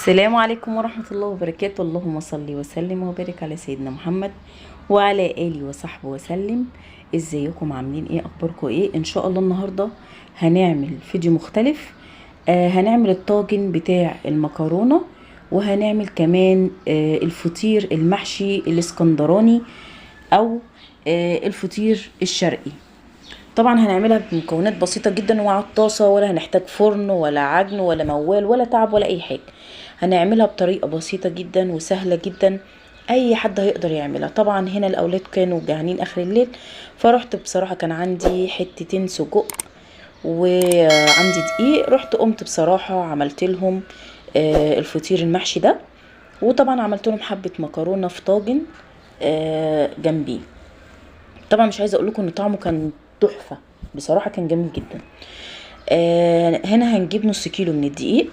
السلام عليكم ورحمة الله وبركاته. اللهم صل وسلم وبارك على سيدنا محمد وعلى آله وصحبه وسلم. ازيكم؟ عاملين ايه؟ اخباركم ايه؟ ان شاء الله النهاردة هنعمل فيديو مختلف. هنعمل الطاجن بتاع المكرونة، وهنعمل كمان الفطير المحشي الاسكندراني او الفطير الشرقي. طبعا هنعملها بمكونات بسيطة جدا وعلى الطاسة، ولا هنحتاج فرن ولا عجن ولا موال ولا تعب ولا اي حاجة. هنعملها بطريقة بسيطة جدا وسهلة جدا، اي حد هيقدر يعملها. طبعا هنا الاولاد كانوا جعانين اخر الليل، فرحت بصراحة كان عندي حتتين سجق وعندي دقيق، رحت قمت بصراحة عملت لهم الفطير المحشي ده. وطبعا عملت لهم حبة مكرونة في طاجن جنبيه. طبعا مش عايزه اقول لكم ان طعمه كان تحفه، بصراحه كان جميل جدا. هنا هنجيب نص كيلو من الدقيق،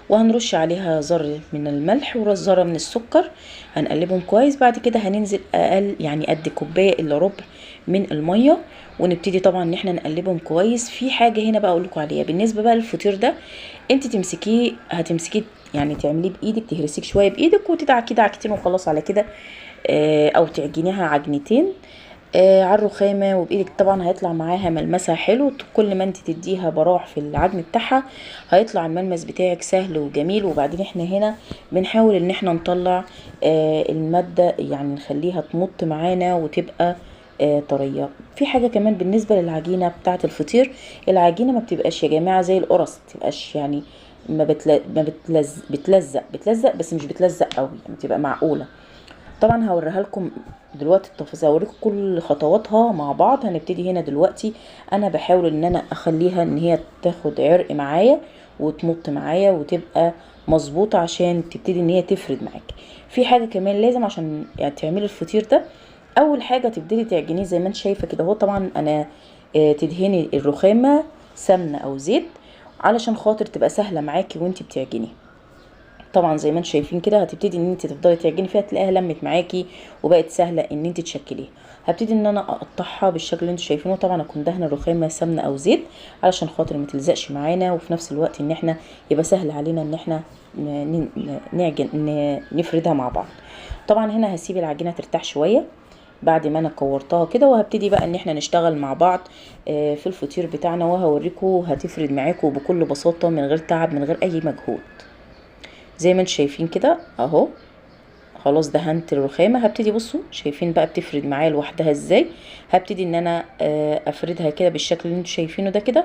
وهنرش عليها ذره من الملح وذره من السكر، هنقلبهم كويس. بعد كده هننزل اقل يعني قد كوبايه الا ربع من الميه، ونبتدي طبعا ان احنا نقلبهم كويس. في حاجه هنا بقى اقول لكم عليها بالنسبه بقى للفطير ده، انت هتمسكيه يعني تعمليه بايدك، تهرسيه شويه بايدك وتدعكيه دعكتين وخلاص على كده. او تعجنيها عجنتين على الرخامه وبايدك. طبعا هيطلع معاها ملمسها حلو، كل ما انت تديها براح في العجن بتاعها هيطلع الملمس بتاعك سهل وجميل. وبعدين احنا هنا بنحاول ان احنا نطلع الماده، يعني نخليها تمط معانا وتبقى طريه. في حاجه كمان بالنسبه للعجينه بتاعه الفطير، العجينه ما بتبقاش يا جماعه زي القرص، ما بتبقاش يعني بتلزق بس مش بتلزق قوي، يعني بتبقى معقوله. طبعا هوريها لكم دلوقتي التفاصيل، هوريكم كل خطواتها مع بعض. هنبتدي هنا دلوقتي، انا بحاول ان انا اخليها ان هي تاخد عرق معايا وتمط معايا وتبقى مظبوطه عشان تبتدي ان هي تفرد معاكي. في حاجه كمان لازم عشان يعني تعملي الفطير ده، اول حاجه تبتدي تعجنيه زي ما انت شايفه كده. هو طبعا انا تدهني الرخامه سمنه او زيت علشان خاطر تبقى سهله معاكي وانت بتعجنيه. طبعا زي ما انتم شايفين كده هتبتدي ان انت تفضلي تعجني فيها، تلاقيها لمت معاكي وبقت سهله ان انت تشكليها. هبتدي ان انا اقطعها بالشكل اللي انتم شايفينه. طبعا اكون دهنه الرخامه سمنه او زيت علشان خاطر ما تلزقش معانا، وفي نفس الوقت ان احنا يبقى سهل علينا ان احنا نفردها مع بعض. طبعا هنا هسيب العجينه ترتاح شويه بعد ما انا كورتها كده، وهبتدي بقى ان احنا نشتغل مع بعض في الفطير بتاعنا، وهوريكم هتفرد معاكم بكل بساطه من غير تعب من غير اي مجهود. زي ما انتم شايفين كده اهو، خلاص دهنت الرخامه. هبتدي بصوا شايفين بقى بتفرد معايا لوحدها ازاي. هبتدي ان انا افردها كده بالشكل اللي انتم شايفينه ده كده.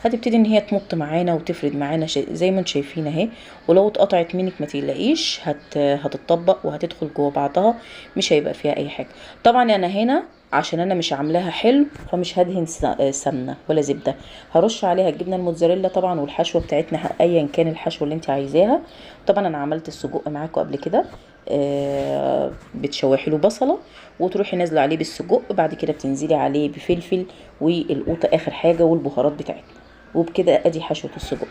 هتبتدي ان هي تمط معانا وتفرد معانا زي ما انتم شايفين اهي. ولو اتقطعت منك ما تقلقيش، هتتطبق وهتدخل جوه بعضها، مش هيبقى فيها اي حاجه. طبعا انا هنا عشان انا مش عاملاها حلو، فمش هدهن سمنه ولا زبده، هرش عليها الجبنه الموتزاريلا طبعا، والحشوه بتاعتنا ايا كان الحشوه اللي انت عايزاها. طبعا انا عملت السجق معاكم قبل كده، بتشوحي له بصله وتروحي نازله عليه بالسجق، بعد كده بتنزلي عليه بفلفل والقوطه اخر حاجه والبهارات بتاعتنا، وبكده ادي حشوه السجق.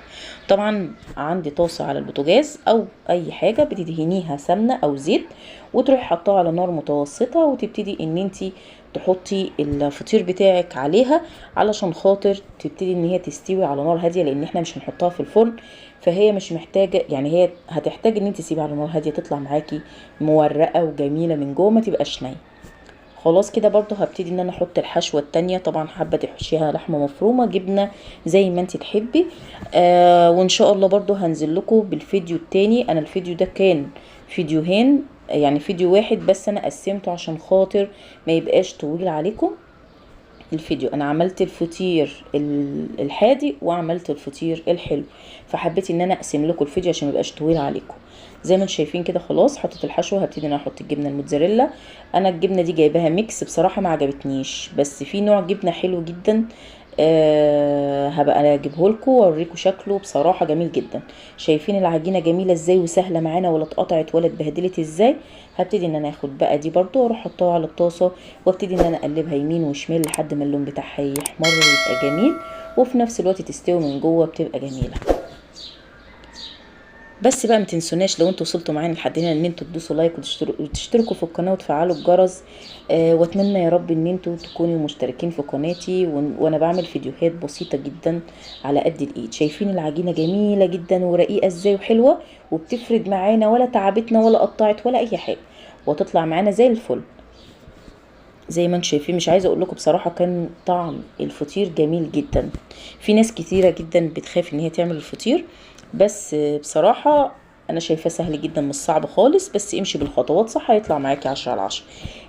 طبعا عندي طاسه على البوتاجاز او اي حاجه بتدهنيها سمنه او زيت، وتروحي حطاها على نار متوسطه، وتبتدي ان انتي تحطي الفطير بتاعك عليها علشان خاطر تبتدي ان هي تستوي على نار هاديه، لان احنا مش هنحطها في الفرن، فهي مش محتاجه، يعني هي هتحتاج ان انت تسيبيها على نار هاديه تطلع معاكي مورقه وجميله من جوه، ما تبقاش نيه. خلاص كده برضو هبتدي ان انا احط الحشوه التانية. طبعا حابه تحشيها لحمه مفرومه، جبنه، زي ما انت تحبي. وان شاء الله برضو هنزل لكم بالفيديو التاني. انا الفيديو ده كان فيديوهين، يعني فيديو واحد بس انا قسمته عشان خاطر ما يبقاش طويل عليكم. الفيديو انا عملت الفطير الحادق وعملت الفطير الحلو، فحبيت ان انا اقسم لكم الفيديو عشان ميبقاش طويل عليكم. زي ما انتم شايفين كده خلاص حطيت الحشوه. هبتدي ان انا احط الجبنه الموتزاريلا. انا الجبنه دي جايباها ميكس بصراحه، ما عجبتنيش، بس في نوع جبنه حلو جدا هبقى انا اجيبه لكم واوريكم شكله، بصراحه جميل جدا. شايفين العجينه جميله ازاي وسهله معانا، ولا اتقطعت ولا اتبهدلت ازاي. هبتدي ان انا اخد بقى دي برضو واروح احطها على الطاسه، وابتدي ان انا اقلبها يمين وشمال لحد ما اللون بتاعها يحمر ويبقى جميل، وفي نفس الوقت تستوي من جوه بتبقى جميله. بس بقى متنسوناش لو انتوا وصلتوا معانا لحد هنا ان انتوا تدوسوا لايك وتشتركوا في القناه وتفعلوا الجرس. واتمنى يا رب ان انتوا تكونوا مشتركين في قناتي، وانا بعمل فيديوهات بسيطه جدا على قد الايد. شايفين العجينه جميله جدا ورقيقه ازاي وحلوه، وبتفرد معانا ولا تعبتنا ولا قطعت ولا اي حاجه، وتطلع معانا زي الفل زي ما انتم شايفين. مش عايزه اقول لكم بصراحه كان طعم الفطير جميل جدا. في ناس كتيره جدا بتخاف ان هي تعمل الفطير، بس بصراحه انا شايفاه سهل جدا مش صعب خالص، بس امشي بالخطوات صح هيطلع معاكي 10/10.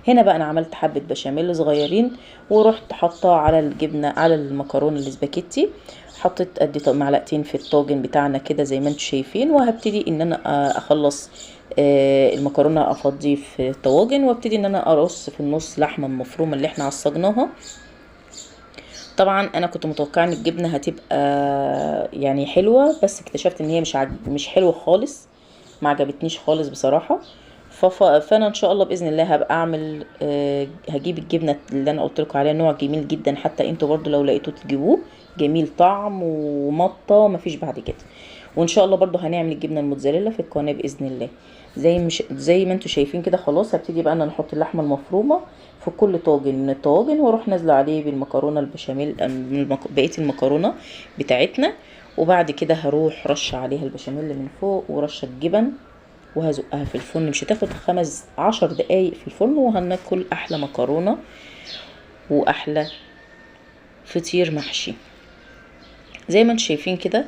هنا بقى انا عملت حبه بشاميل صغيرين، ورحت حاطاه على الجبنه على المكرونه الاسباجيتي. حطيت قد معلقتين في الطاجن بتاعنا كده زي ما انتم شايفين، وهبتدي ان انا اخلص المكرونه افضيه في الطواجن، وابتدي ان انا ارص في النص لحمه مفرومه اللي احنا عصجناها. طبعا انا كنت متوقعه ان الجبنه هتبقى يعني حلوه، بس اكتشفت ان هي مش حلوه خالص، ما عجبتنيش خالص بصراحه. فانا ان شاء الله باذن الله هبقى اعمل هجيب الجبنه اللي انا قلت لكم عليها، نوع جميل جدا، حتى انتوا برضو لو لقيتوه تجيبوه، جميل طعم ومطه مفيش بعد كده. وان شاء الله برضو هنعمل الجبنه الموتزاريلا في القناه باذن الله. زي ما انتوا شايفين كده. خلاص هبتدي بقى انا نحط اللحمه المفرومه في كل طاجن من الطواجن، واروح نازله عليه بالمكرونه البشاميل، بقيه المكرونه بتاعتنا. وبعد كده هروح رشه عليها البشاميل من فوق ورشه جبن، وهزقها في الفرن. مش هتاخد 15 دقايق في الفرن، وهناكل احلى مكرونه واحلى فطير محشي زي ما انتم شايفين كده.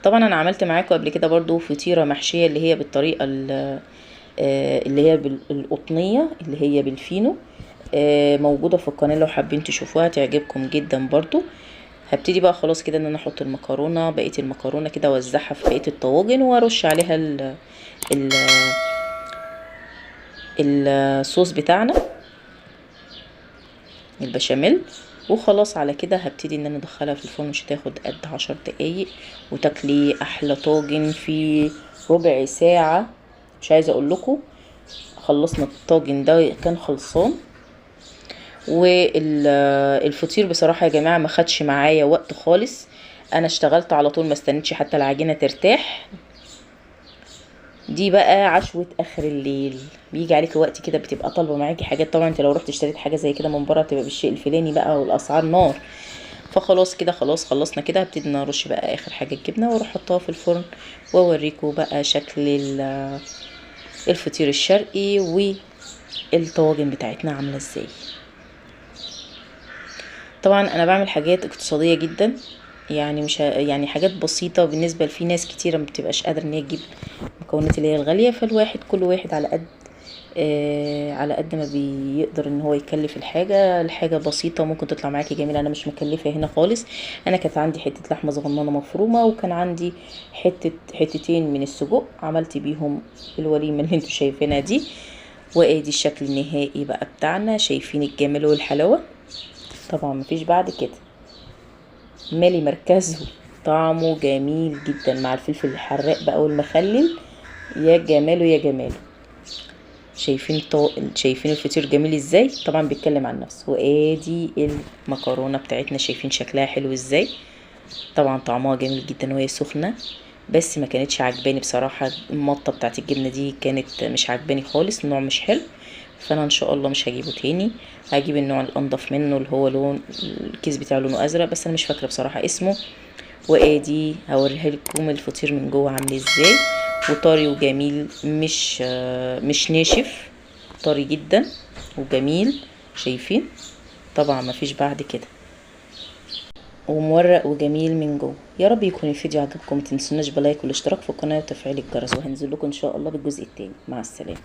طبعا انا عملت معاكم قبل كده برضو فطيره محشيه اللي هي بالطريقه اللي هي بالقطنيه اللي هي بالفينو، موجوده في القناه لو حابين تشوفوها تعجبكم جدا برضو. هبتدي بقى خلاص كده ان انا احط بقيه المكرونه كده، اوزعها في بقيه الطواجن، وارش عليها ال الصوص بتاعنا البشاميل. وخلاص على كده هبتدي ان انا ادخلها في الفرن، مش هتاخد قد 10 دقايق، وتاكلي احلى طاجن في ربع ساعه. مش عايزه اقول لكم خلصنا الطاجن ده كان خلصان. والفطير بصراحه يا جماعه ما خدش معايا وقت خالص، انا اشتغلت على طول، ما استنيتش حتى العجينه ترتاح. دي بقى عشوة اخر الليل، بيجي عليك وقت كده بتبقى طالبه معاكي حاجات. طبعا انت لو رحت اشتريت حاجه زي كده من بره تبقى بالشيء الفلاني بقى، والاسعار نار. فخلاص كده خلاص خلصنا كده، هبتدي نرش بقى اخر حاجه الجبنه، واروح احطها في الفرن، واوريكم بقى شكل الفطير الشرقي والطواجن بتاعتنا عامله ازاي. طبعا انا بعمل حاجات اقتصاديه جدا، يعني مش يعني حاجات بسيطه بالنسبه لفي ناس كتيره ما بتبقاش قادره ان هي تجيب المكونات اللي هي الغاليه. فالواحد كل واحد على قد ما بيقدر ان هو يكلف الحاجه بسيطه ممكن تطلع معاكي جميله. انا مش مكلفه هنا خالص. انا كانت عندي حته لحمه صغننه مفرومه، وكان عندي حتتين من السجق، عملت بيهم الوليمه اللي انتوا شايفينها دي. وادي الشكل النهائي بقى بتاعنا، شايفين الجمال والحلاوه. طبعا مفيش بعد كده، مالي مركزه، طعمه جميل جدا مع الفلفل الحراق بقى والمخلل، يا جماله يا جماله. شايفين الفطير جميل ازاي، طبعا بيتكلم عن نفسه. وادي المكرونه بتاعتنا، شايفين شكلها حلو ازاي. طبعا طعمها جميل جدا وهي سخنه، بس ما كانتش عجباني بصراحه. المطه بتاعت الجبنه دي كانت مش عجباني خالص، النوع مش حلو. فانا ان شاء الله مش هجيبه تاني، هجيب النوع الانضف منه اللي هو لون الكيس بتاعه لونه ازرق، بس انا مش فاكره بصراحه اسمه. وادي هوريها لكم الفطير من جوه عامل ازاي، وطري وجميل، مش ناشف، طري جدا وجميل. شايفين طبعا مفيش بعد كده، ومورق وجميل من جوه. يا رب يكون الفيديو عجبكم، متنسوناش بلايك والاشتراك في القناه وتفعيل الجرس، وهنزل لكم ان شاء الله بالجزء التاني. مع السلامه.